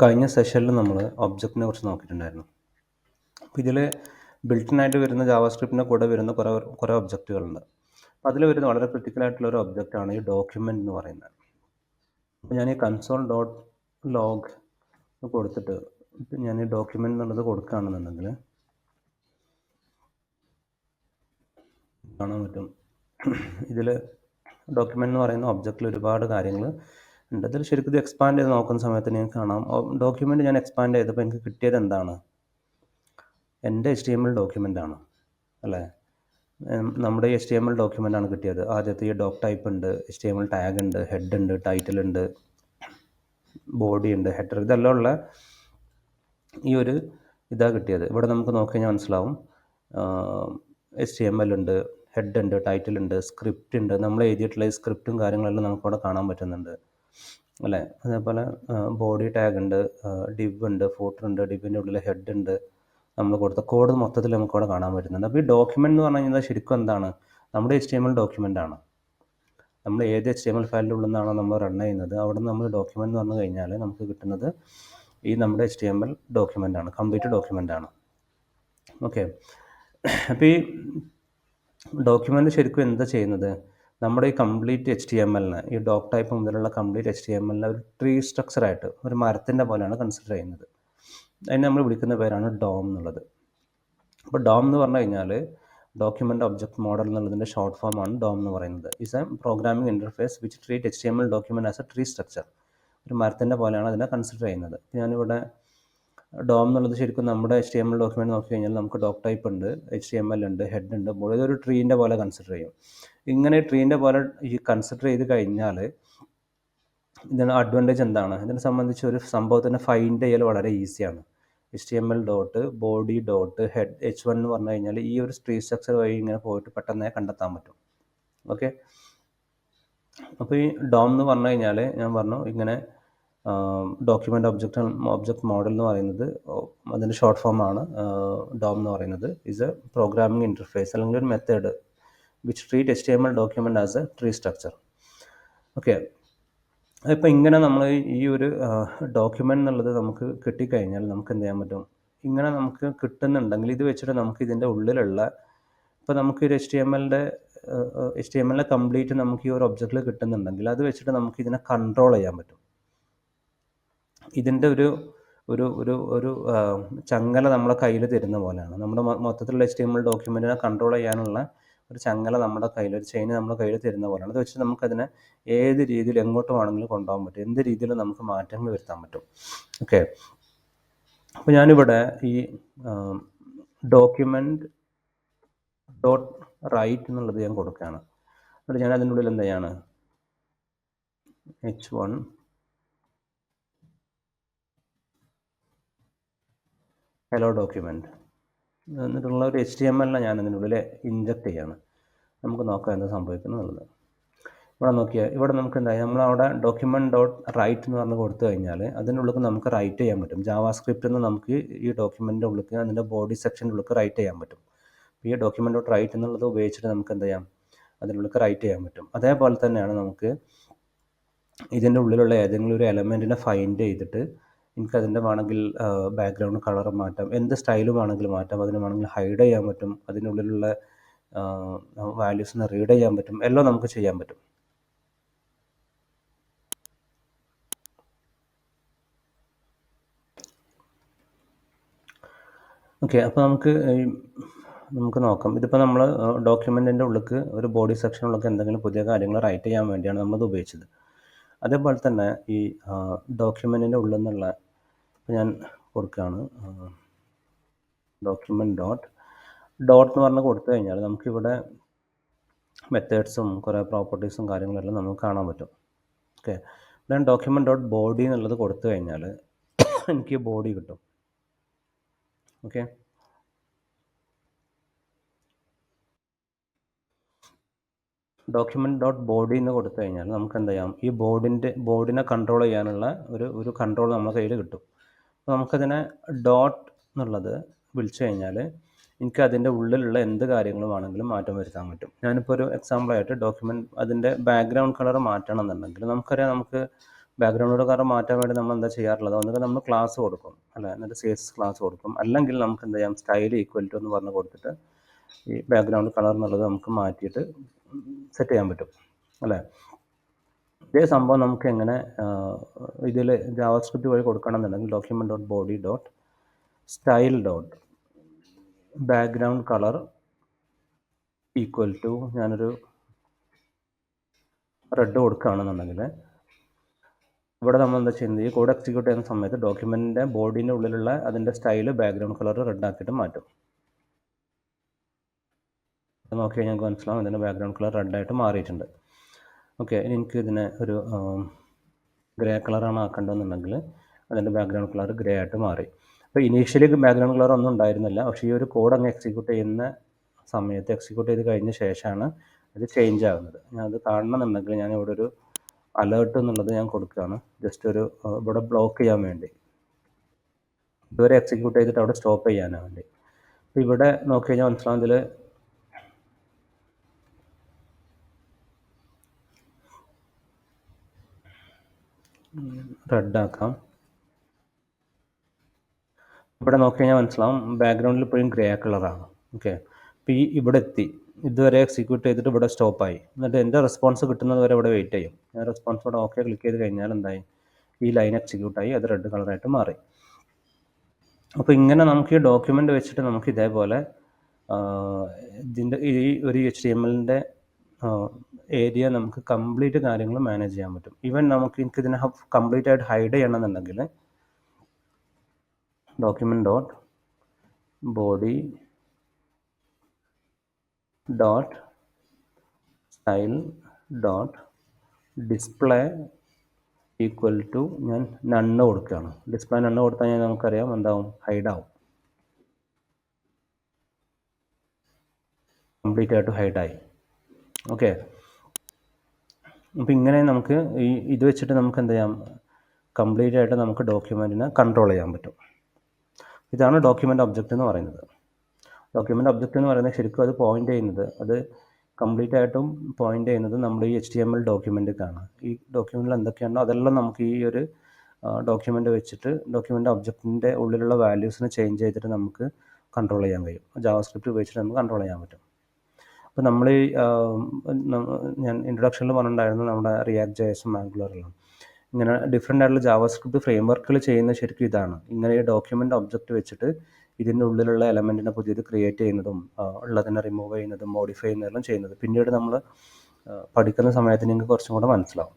കഴിഞ്ഞ സെഷനിൽ നമ്മൾ ഒബ്ജക്റ്റിനെ കുറിച്ച് നോക്കിയിട്ടുണ്ടായിരുന്നു. അപ്പോൾ ഇതിൽ ബിൽട്ടിനായിട്ട് വരുന്ന ജാവാസ്ക്രിപ്റ്റിൻ്റെ കൂടെ വരുന്ന കുറേ ഒബ്ജക്റ്റുകളുണ്ട്. അപ്പോൾ അതിൽ വരുന്ന വളരെ ക്രിട്ടിക്കലായിട്ടുള്ള ഒരു ഒബ്ജക്റ്റാണ് ഈ ഡോക്യുമെൻ്റ് എന്ന് പറയുന്നത്. അപ്പോൾ ഞാൻ ഈ കൺസോൾ ഡോട്ട് ലോഗ് കൊടുത്തിട്ട് ഞാൻ ഈ ഡോക്യുമെൻ്റ് എന്നുള്ളത് കൊടുക്കുകയാണെന്നുണ്ടെങ്കിൽ കാണാൻ പറ്റും. ഇതിൽ ഡോക്യുമെൻ്റ് എന്ന് പറയുന്ന ഒബ്ജക്റ്റിൽ ഒരുപാട് കാര്യങ്ങൾ ഉണ്ട്. അതിൽ ശരിക്കും ഇത് എക്സ്പാൻഡ് ചെയ്ത് നോക്കുന്ന സമയത്ത് നിങ്ങൾക്ക് കാണാം, ഡോക്യുമെൻ്റ് ഞാൻ എക്സ്പാൻഡ് ചെയ്തപ്പോൾ എനിക്ക് കിട്ടിയത് എന്താണ്? എൻ്റെ HTML ഡോക്യുമെൻ്റാണ് അല്ലേ? നമ്മുടെ HTML ഡോക്യുമെൻ്റാണ് കിട്ടിയത്. ആദ്യത്തെ ഈ ഡോക് ടൈപ്പ് ഉണ്ട്, HTML ടാഗ് ഉണ്ട്, ഹെഡ് ഉണ്ട്, ടൈറ്റിൽ ഉണ്ട്, ബോഡി ഉണ്ട്, ഹെഡർ, ഇതെല്ലാം ഉള്ള ഈ ഒരു ഇതാണ് കിട്ടിയത്. ഇവിടെ നമുക്ക് നോക്കിക്കഴിഞ്ഞാൽ മനസ്സിലാവും, HTML ഉണ്ട്, ഹെഡ് ഉണ്ട്, ടൈറ്റിൽ ഉണ്ട്, സ്ക്രിപ്റ്റ് ഉണ്ട്. നമ്മൾ എഴുതിയിട്ടുള്ള ഈ സ്ക്രിപ്റ്റും കാര്യങ്ങളെല്ലാം നമുക്കവിടെ കാണാൻ പറ്റുന്നുണ്ട് അല്ലേ? അതേപോലെ ബോഡി ടാഗ് ഉണ്ട്, ഡിവ് ഉണ്ട്, ഫൂട്ടർ ഉണ്ട്, ഡിവിൻ്റെ ഉള്ളിൽ ഹെഡ് ഉണ്ട്, നമ്മൾ കൊടുത്ത കോഡ് മൊത്തത്തിൽ നമുക്കവിടെ കാണാൻ പറ്റുന്നുണ്ട്. അപ്പോൾ ഈ ഡോക്യുമെൻ്റ് എന്ന് പറഞ്ഞു കഴിഞ്ഞാൽ ശരിക്കും എന്താണ്? നമ്മുടെ HTML ഡോക്യുമെൻ്റാണ്. നമ്മൾ ഏത് HTML ഫയലിൻ്റെ ഉള്ളിൽ നിന്നാണോ നമ്മൾ റൺ ചെയ്യുന്നത്, അവിടെ നിന്ന് നമ്മൾ ഡോക്യുമെൻ്റ് എന്ന് പറഞ്ഞു കഴിഞ്ഞാൽ നമുക്ക് കിട്ടുന്നത് ഈ നമ്മുടെ HTML ഡോക്യുമെൻ്റാണ്, കംപ്ലീറ്റ് ഡോക്യുമെൻ്റാണ്. ഓക്കെ, അപ്പോൾ ഈ ഡോക്യുമെൻ്റ് ശരിക്കും എന്താ ചെയ്യുന്നത്? നമ്മുടെ ഈ കംപ്ലീറ്റ് HTMLനെ, ഈ ഡോക് ടൈപ്പ് മുതലുള്ള കംപ്ലീറ്റ് HTMLനെ ഒരു ട്രീ സ്ട്രക്ചറായിട്ട്, ഒരു മരത്തിൻ്റെ പോലെയാണ് കൺസിഡർ ചെയ്യുന്നത്. അതിനെ നമ്മൾ വിളിക്കുന്ന പേരാണ് ഡോം എന്നുള്ളത്. അപ്പോൾ ഡോം എന്ന് പറഞ്ഞു കഴിഞ്ഞാൽ ഡോക്യുമെൻ്റ് ഒബ്ജക്റ്റ് മോഡൽ എന്നുള്ളതിൻ്റെ ഷോർട്ട് ഫോമാണ് ഡോം എന്ന് പറയുന്നത്. Is A programming interface which treat HTML document as A tree structure. ഒരു മരത്തിൻ്റെ പോലെയാണ് അതിനെ കൺസിഡർ ചെയ്യുന്നത്. ഞാനിവിടെ ഡോം എന്നുള്ളത് ശരിക്കും നമ്മുടെ HTML ഡോക്യുമെൻ്റ് നോക്കി കഴിഞ്ഞാൽ നമുക്ക് ഡോക് ടൈപ്പ് ഉണ്ട്, HTML ഉണ്ട്, ഹെഡ് ഉണ്ട്, ബോഡി, ഇതൊരു ട്രീൻ്റെ പോലെ കൺസിഡർ ചെയ്യും. ഇങ്ങനെ ട്രീൻ്റെ പോലെ ഈ കൺസിഡർ ചെയ്ത് കഴിഞ്ഞാൽ ഇതിന് അഡ്വാൻറ്റേജ് എന്താണ്? ഇതിനെ സംബന്ധിച്ച് ഒരു സംഭവത്തിനെ ഫൈൻഡ് ചെയ്യൽ വളരെ ഈസിയാണ്. HTML dot body dot head H1 എന്ന് പറഞ്ഞു കഴിഞ്ഞാൽ ഈ ഒരു ട്രീ സ്ട്രക്ചർ വഴി ഇങ്ങനെ പോയിട്ട് പെട്ടെന്ന് കണ്ടെത്താൻ പറ്റും. ഓക്കെ, അപ്പോൾ ഈ ഡോം എന്ന് പറഞ്ഞു കഴിഞ്ഞാൽ ഞാൻ പറഞ്ഞു ഇങ്ങനെ ഡോക്യുമെൻ്റ് ഒബ്ജക്റ്റ് മോഡൽ എന്ന് പറയുന്നത് അതിൻ്റെ ഷോർട്ട് ഫോമാണ് ഡോം എന്ന് പറയുന്നത്. ഇസ് എ പ്രോഗ്രാമിംഗ് ഇൻ്റർഫേസ് അല്ലെങ്കിൽ ഒരു method which treat HTML document as A tree structure. Okay, ഇപ്പോൾ ഇങ്ങനെ നമ്മൾ ഈ ഒരു ഡോക്യുമെൻ്റ് എന്നുള്ളത് നമുക്ക് കിട്ടിക്കഴിഞ്ഞാൽ നമുക്ക് എന്ത് ചെയ്യാൻ പറ്റും? ഇങ്ങനെ നമുക്ക് കിട്ടുന്നുണ്ടെങ്കിൽ ഇത് വെച്ചിട്ട് നമുക്ക് ഇതിൻ്റെ ഉള്ളിലുള്ള, ഇപ്പോൾ നമുക്കൊരു HTML കംപ്ലീറ്റ് നമുക്ക് ഈ ഒരു ഒബ്ജക്റ്റിൽ കിട്ടുന്നുണ്ടെങ്കിൽ അത് വെച്ചിട്ട് നമുക്ക് ഇതിനെ കൺട്രോൾ ചെയ്യാൻ പറ്റും. ഇതിൻ്റെ ഒരു ഒരു ഒരു ഒരു ചങ്ങല നമ്മളെ കയ്യിൽ തരുന്ന പോലെയാണ്. നമ്മുടെ മൊത്തത്തിലുള്ള HTML ഡോക്യുമെൻറ്റിനെ കൺട്രോൾ ചെയ്യാനുള്ള ഒരു ചങ്ങല നമ്മുടെ കയ്യിൽ, ഒരു ചെയിൻ നമ്മുടെ കയ്യിൽ തരുന്ന പോലെയാണ്. അത് വെച്ചിട്ട് നമുക്കതിനെ ഏത് രീതിയിൽ എങ്ങോട്ട് വേണമെങ്കിലും കൊണ്ടുപോകാൻ പറ്റും, എന്ത് രീതിയിലും നമുക്ക് മാറ്റങ്ങൾ വരുത്താൻ പറ്റും. ഓക്കെ, അപ്പോൾ ഞാനിവിടെ ഈ ഡോക്യുമെൻ്റ് ഡോട്ട് റൈറ്റ് എന്നുള്ളത് ഞാൻ കൊടുക്കുകയാണ്. എന്നിട്ട് ഞാൻ അതിൻ്റെ ഉള്ളിൽ എന്ത് ചെയ്യാണ്? H1 ഹലോ ഡോക്യുമെൻ്റ് എന്നിട്ടുള്ള ഒരു HTML ഞാൻ അതിൻ്റെ ഉള്ളിൽ ഇൻജക്റ്റ് ചെയ്യാണ്. നമുക്ക് നോക്കാം എന്താ സംഭവിക്കുന്നത്. ഇവിടെ നോക്കിയാൽ ഇവിടെ നമുക്ക് എന്തായാലും നമ്മളവിടെ ഡോക്യുമെൻ്റ് ഡോട്ട് റൈറ്റ് എന്ന് പറഞ്ഞ് കൊടുത്തു കഴിഞ്ഞാൽ അതിനുള്ളിൽ നമുക്ക് റൈറ്റ് ചെയ്യാൻ പറ്റും. ജാവാസ്ക്രിപ്റ്റിൽ നിന്ന് നമുക്ക് ഈ ഡോക്യുമെൻ്റിൻ്റെ ഉള്ളിൽ അതിൻ്റെ ബോഡി സെക്ഷൻ്റെ ഉള്ളിൽ റൈറ്റ് ചെയ്യാൻ പറ്റും. ഈ ഡോക്യുമെൻ്റ് ഡോട്ട് റൈറ്റ് എന്നുള്ളത് ഉപയോഗിച്ചിട്ട് നമുക്ക് എന്ത് ചെയ്യാം? അതിനുള്ളിൽ റൈറ്റ് ചെയ്യാൻ പറ്റും. അതേപോലെ തന്നെയാണ് നമുക്ക് ഇതിൻ്റെ ഉള്ളിലുള്ള ഏതെങ്കിലും ഒരു എലമെൻറ്റിനെ ഫൈൻഡ് ചെയ്തിട്ട് എനിക്കതിൻ്റെ വേണമെങ്കിൽ ബാക്ക്ഗ്രൗണ്ട് കളർ മാറ്റാം, എന്ത് സ്റ്റൈലും വേണമെങ്കിൽ മാറ്റാം, അതിന് വേണമെങ്കിൽ ഹൈഡ് ചെയ്യാൻ പറ്റും, അതിനുള്ളിലുള്ള വാല്യൂസിനെ റീഡ് ചെയ്യാൻ പറ്റും, എല്ലാം നമുക്ക് ചെയ്യാൻ പറ്റും. ഓക്കെ, അപ്പോൾ നമുക്ക് നോക്കാം. ഇതിപ്പോൾ നമ്മൾ ഡോക്യുമെൻറ്റിൻ്റെ ഉള്ളിൽ ഒരു ബോഡി സെക്ഷനുള്ളൊക്കെ എന്തെങ്കിലും പുതിയ കാര്യങ്ങൾ റൈറ്റ് ചെയ്യാൻ വേണ്ടിയാണ് നമ്മളത് ഉപയോഗിച്ചത്. അതേപോലെ തന്നെ ഈ ഡോക്യുമെൻറ്റിൻ്റെ ഉള്ളിൽ നിന്നുള്ള ഞാൻ കൊടുക്കുകയാണ് ഡോക്യുമെൻ്റ് ഡോട്ട് എന്ന് പറഞ്ഞ് കൊടുത്തു കഴിഞ്ഞാൽ നമുക്കിവിടെ മെത്തേഡ്സും കുറേ പ്രോപ്പർട്ടീസും കാര്യങ്ങളെല്ലാം നമുക്ക് കാണാൻ പറ്റും. ഓക്കെ, ഞാൻ ഡോക്യുമെൻ്റ് ഡോട്ട് ബോഡി എന്നുള്ളത് കൊടുത്തു കഴിഞ്ഞാൽ എനിക്ക് ബോഡി കിട്ടും. ഓക്കെ, ഡോക്യുമെൻ്റ് ഡോട്ട് ബോഡി എന്ന് കൊടുത്തു കഴിഞ്ഞാൽ നമുക്ക് എന്ത് ചെയ്യാം? ഈ ബോഡിനെ കൺട്രോൾ ചെയ്യാനുള്ള ഒരു കൺട്രോൾ നമ്മുടെ കയ്യിൽ കിട്ടും. അപ്പോൾ നമുക്കതിനെ ഡോട്ട് എന്നുള്ളത് വിളിച്ചു കഴിഞ്ഞാൽ എനിക്ക് അതിൻ്റെ ഉള്ളിലുള്ള എന്ത് കാര്യങ്ങളും ആണെങ്കിലും മാറ്റം വരുത്താൻ പറ്റും. ഞാനിപ്പോൾ ഒരു എക്സാമ്പിളായിട്ട് ഡോക്യുമെൻ്റ് അതിൻ്റെ ബാക്ക്ഗ്രൗണ്ട് കളർ മാറ്റണം എന്നുണ്ടെങ്കിൽ നമുക്കറിയാം, നമുക്ക് ബാക്ക്ഗ്രൗണ്ട് കളർ മാറ്റാൻ വേണ്ടി നമ്മൾ എന്താ ചെയ്യാറുള്ളത്, ഒന്നുകിൽ നമ്മൾ ക്ലാസ് കൊടുക്കും അല്ലേ, എന്നിട്ട് CSS ക്ലാസ് കൊടുക്കും, അല്ലെങ്കിൽ നമുക്ക് എന്ത് ചെയ്യാം, സ്റ്റൈൽ ഈക്വൽ ടു എന്ന് പറഞ്ഞ് കൊടുത്തിട്ട് ഈ ബാക്ക്ഗ്രൗണ്ട് കളർ എന്നുള്ളത് നമുക്ക് മാറ്റിയിട്ട് സെറ്റ് ചെയ്യാൻ പറ്റും അല്ലേ. ഇതേ സംഭവം നമുക്ക് എങ്ങനെ ഇതിൽ ജാവാസ്ക്രിപ്റ്റ് വഴി കൊടുക്കണമെന്നുണ്ടെങ്കിൽ document dot body dot style dot background colour equal to ഞാനൊരു റെഡ് കൊടുക്കുകയാണെന്നുണ്ടെങ്കിൽ ഇവിടെ നമ്മൾ എന്താ ചെയ്യുന്നത്, ഈ കോഡ് എക്സിക്യൂട്ട് ചെയ്യുന്ന സമയത്ത് ഡോക്യുമെൻറ്റിൻ്റെ ബോഡീൻ്റെ ഉള്ളിലുള്ള അതിൻ്റെ സ്റ്റൈല് ബാക്ക്ഗ്രൗണ്ട് കളർ റെഡ് ആക്കിയിട്ട് മാറ്റും. നോക്കി കഴിഞ്ഞാൽ ഞങ്ങൾക്ക് മനസ്സിലാവും ഇതിൻ്റെ ബാക്ക്ഗ്രൗണ്ട് കളർ റെഡായിട്ട് മാറിയിട്ടുണ്ട്. ഓക്കെ, ഇനി എനിക്ക് ഇതിനെ ഒരു ഗ്രേ കളറാണ് ആക്കേണ്ടതെന്നുണ്ടെങ്കിൽ അതിൻ്റെ ബാക്ക്ഗ്രൗണ്ട് കളർ ഗ്രേ ആയിട്ട് മാറി. അപ്പോൾ ഇനീഷ്യലി ബാക്ക്ഗ്രൗണ്ട് കളർ ഒന്നും ഉണ്ടായിരുന്നില്ല, പക്ഷേ ഈ ഒരു കോഡ് അങ്ങ് എക്സിക്യൂട്ട് ചെയ്യുന്ന സമയത്ത് എക്സിക്യൂട്ട് ചെയ്ത് കഴിഞ്ഞ ശേഷമാണ് ഇത് ചേഞ്ച് ആകുന്നത്. ഞാൻ അത് കാണണമെന്നുണ്ടെങ്കിൽ ഞാൻ ഇവിടെ ഒരു അലേർട്ട് എന്നുള്ളത് ഞാൻ കൊടുക്കുകയാണ്, ജസ്റ്റ് ഒരു ഇവിടെ ബ്ലോക്ക് ചെയ്യാൻ വേണ്ടി, ഇതുവരെ എക്സിക്യൂട്ട് ചെയ്തിട്ട് അവിടെ സ്റ്റോപ്പ് ചെയ്യാനാണ് വേണ്ടി. അപ്പോൾ ഇവിടെ നോക്കി കഴിഞ്ഞാൽ മനസ്സിലാവും ഇതിൽ റെഡാക്കാം. ഇവിടെ നോക്കി കഴിഞ്ഞാൽ മനസ്സിലാവും ബാക്ക്ഗ്രൗണ്ടിൽ ഇപ്പോഴും ഗ്രേ കളറാണ്. ഓക്കെ, അപ്പോൾ ഈ ഇവിടെ എത്തി, ഇതുവരെ എക്സിക്യൂട്ട് ചെയ്തിട്ട് ഇവിടെ സ്റ്റോപ്പായി, എന്നിട്ട് എൻ്റെ റെസ്പോൺസ് കിട്ടുന്നത് വരെ ഇവിടെ വെയിറ്റ് ചെയ്യും. ഞാൻ റെസ്പോൺസ് ഇവിടെ ഓക്കെ ക്ലിക്ക് ചെയ്ത് കഴിഞ്ഞാൽ എന്തായി, ഈ ലൈൻ എക്സിക്യൂട്ടായി, അത് റെഡ് കളറായിട്ട് മാറി. അപ്പോൾ ഇങ്ങനെ നമുക്ക് ഈ ഡോക്യുമെൻ്റ് വെച്ചിട്ട് നമുക്ക് ഇതേപോലെ ഇതിൻ്റെ ഈ ഒരു HTML-ൻ്റെ ഏരിയ നമുക്ക് കംപ്ലീറ്റ് കാര്യങ്ങൾ മാനേജ് ചെയ്യാൻ പറ്റും. ഈവൻ നമുക്ക് എനിക്കിതിനെ കംപ്ലീറ്റ് ആയിട്ട് ഹൈഡ് ചെയ്യണമെന്നുണ്ടെങ്കിൽ document dot body dot style dot display equal to ഞാൻ നണ്ണ് കൊടുക്കുകയാണ്. ഡിസ്പ്ലേ നണ്ണ് കൊടുത്താൽ കഴിഞ്ഞാൽ നമുക്കറിയാം എന്താവും, ഹൈഡാവും, കംപ്ലീറ്റ് ആയിട്ട് ഹൈഡായി. ഓക്കെ, അപ്പോൾ ഇങ്ങനെ നമുക്ക് ഇത് വെച്ചിട്ട് നമുക്ക് എന്ത് ചെയ്യാം, കംപ്ലീറ്റ് ആയിട്ട് നമുക്ക് ഡോക്യുമെൻറ്റിനെ കൺട്രോൾ ചെയ്യാൻ പറ്റും. ഇതാണ് ഡോക്യുമെൻ്റ് ഒബ്ജക്റ്റ് എന്ന് പറയുന്നത്. ഡോക്യുമെൻ്റ് ഒബ്ജക്റ്റ് എന്ന് പറയുന്നത് ശരിക്കും അത് പോയിൻ്റ് ചെയ്യുന്നത്, അത് കംപ്ലീറ്റ് ആയിട്ടും പോയിൻ്റ് ചെയ്യുന്നത് നമ്മുടെ ഈ HTML ഡോക്യുമെൻറ്റിലേക്കാണ്. ഈ ഡോക്യുമെൻറ്റിൽ എന്തൊക്കെയാണോ അതെല്ലാം നമുക്ക് ഈ ഒരു ഡോക്യുമെൻ്റ് വെച്ചിട്ട് ഡോക്യുമെൻ്റ് ഒബ്ജക്റ്റിൻ്റെ ഉള്ളിലുള്ള വാല്യൂസിനെ ചേഞ്ച് ചെയ്തിട്ട് നമുക്ക് കൺട്രോൾ ചെയ്യാൻ കഴിയും. ജാവാസ്ക്രിപ്റ്റ് ഉപയോഗിച്ചിട്ട് നമുക്ക് കൺട്രോൾ ചെയ്യാൻ പറ്റും. അപ്പോൾ നമ്മൾ ഞാൻ ഇൻട്രൊഡക്ഷനിൽ പറഞ്ഞിട്ടുണ്ടായിരുന്നു നമ്മുടെ റിയാക്ട് JS ആംഗുലറെല്ലാം ഇങ്ങനെ ഡിഫറെൻ്റ് ആയിട്ടുള്ള ജാവാസ്ക്രിപ്റ്റ് ഫ്രെയിം വർക്കുകൾ ചെയ്യുന്നത് ശരിക്കും ഇതാണ്. ഇങ്ങനെ ഈ ഡോക്യുമെൻ്റ് ഒബ്ജക്റ്റ് വെച്ചിട്ട് ഇതിൻ്റെ ഉള്ളിലുള്ള എലമെൻറ്റിനെ പുതിയത് ക്രിയേറ്റ് ചെയ്യുന്നതും ഉള്ളതിനെ റിമൂവ് ചെയ്യുന്നതും മോഡിഫൈ ചെയ്യുന്നതെല്ലാം ചെയ്യുന്നത് പിന്നീട് നമ്മൾ പഠിക്കുന്ന സമയത്ത് നിങ്ങൾക്ക് കുറച്ചും കൂടെ മനസ്സിലാവും.